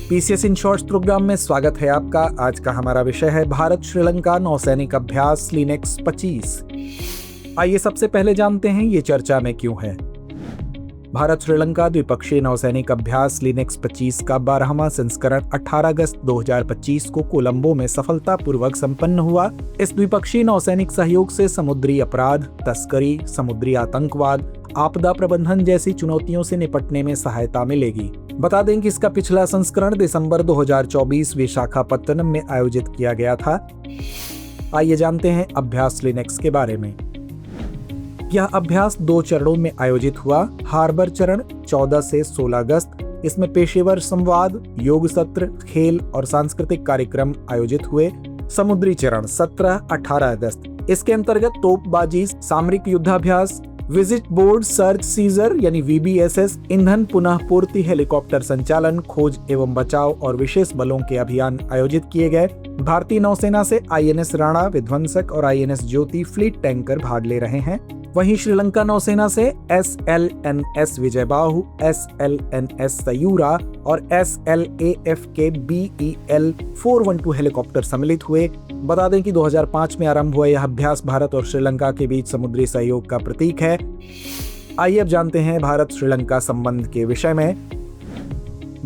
PCS in shorts programme में स्वागत है आपका। आज का हमारा विषय है भारत श्रीलंका नौसैनिक अभ्यास लिनेक्स 25। आइए सबसे पहले जानते हैं ये चर्चा में क्यों है। भारत श्रीलंका द्विपक्षीय नौसैनिक अभ्यास लिनेक्स 25 का 12वां संस्करण 18 अगस्त 2025 को कोलंबो में सफलतापूर्वक संपन्न हुआ। इस द्विपक्षीय नौसैनिक सहयोग से समुद्री अपराध, तस्करी, समुद्री आतंकवाद, आपदा प्रबंधन जैसी चुनौतियों से निपटने में सहायता मिलेगी। बता दें कि इसका पिछला संस्करण दिसंबर 2024 विशाखापत्तनम में आयोजित किया गया था। आइए जानते हैं अभ्यास लिनेक्स के बारे में। यह अभ्यास 2 चरणों में आयोजित हुआ। हार्बर चरण 14 से 16 अगस्त। इसमें पेशेवर संवाद, योग सत्र, खेल और सांस्कृतिक कार्यक्रम आयोजित हुए। समुद्री चरण 17-18 अगस्त। इसके अंतर्गत तोपबाजी, सामरिक युद्धाभ्यास, विजिट बोर्ड सर्च सीजर यानी VBSS, ईंधन पुनः पूर्ति, हेलीकॉप्टर संचालन, खोज एवं बचाव और विशेष बलों के अभियान आयोजित किए गए। भारतीय नौसेना से INS राणा, विध्वंसक और INS ज्योति फ्लीट टैंकर भाग ले रहे हैं। वहीं श्रीलंका नौसेना से SLNS विजयबाहु, SLNS सयूरा और SLAFK BEL 412 हेलीकॉप्टर सम्मिलित हुए। बता दें कि 2005 में आरंभ हुआ यह अभ्यास भारत और श्रीलंका के बीच समुद्री सहयोग का प्रतीक है। आइए अब जानते हैं भारत श्रीलंका संबंध के विषय में।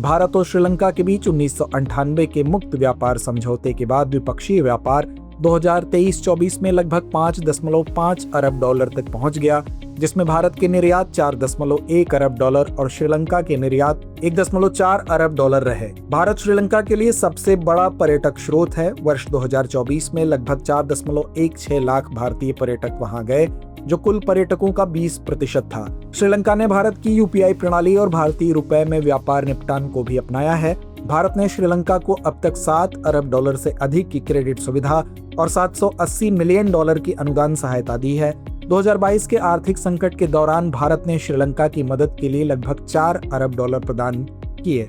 भारत और श्रीलंका के बीच 1998 के मुक्त व्यापार समझौते के बाद द्विपक्षीय व्यापार 2023-24 में लगभग 5.5 अरब डॉलर तक पहुंच गया, जिसमें भारत के निर्यात 4.1 अरब डॉलर और श्रीलंका के निर्यात 1.4 अरब डॉलर रहे। भारत श्रीलंका के लिए सबसे बड़ा पर्यटक स्रोत है। वर्ष 2024 में लगभग 4.16 लाख भारतीय पर्यटक वहां गए, जो कुल पर्यटकों का 20% था। श्रीलंका ने भारत की UPI प्रणाली और भारतीय रुपए में व्यापार निपटान को भी अपनाया है। भारत ने श्रीलंका को अब तक 7 अरब डॉलर से अधिक की क्रेडिट सुविधा और 780 मिलियन डॉलर की अनुदान सहायता दी है। 2022 के आर्थिक संकट के दौरान भारत ने श्रीलंका की मदद के लिए लगभग 4 अरब डॉलर प्रदान किए।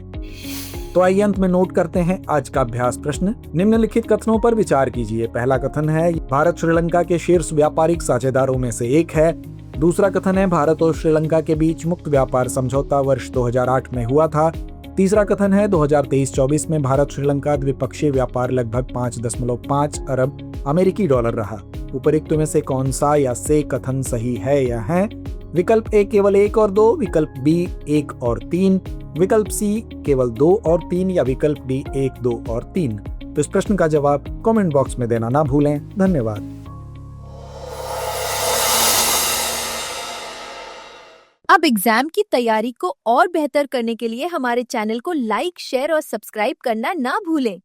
तो आइए अंत में नोट करते हैं आज का अभ्यास प्रश्न। निम्नलिखित कथनों पर विचार कीजिए। पहला कथन है भारत श्रीलंका के शीर्ष व्यापारिक साझेदारों में से एक है। दूसरा कथन है भारत और श्रीलंका के बीच मुक्त व्यापार समझौता वर्ष 2008 में हुआ था। तीसरा कथन है 2023-24 में भारत श्रीलंका द्विपक्षीय व्यापार लगभग 5.5 अरब अमेरिकी डॉलर रहा। उपरोक्त में से कौन सा या से कथन सही है या है? विकल्प A केवल 1 और 2, विकल्प B 1 और 3, विकल्प C केवल 2 और 3 या विकल्प D 1, 2 और 3। तो इस प्रश्न का जवाब कमेंट बॉक्स में देना ना भूलें। धन्यवाद। अब एग्जाम की तैयारी को और बेहतर करने के लिए हमारे चैनल को लाइक, शेयर और सब्सक्राइब करना ना भूलें।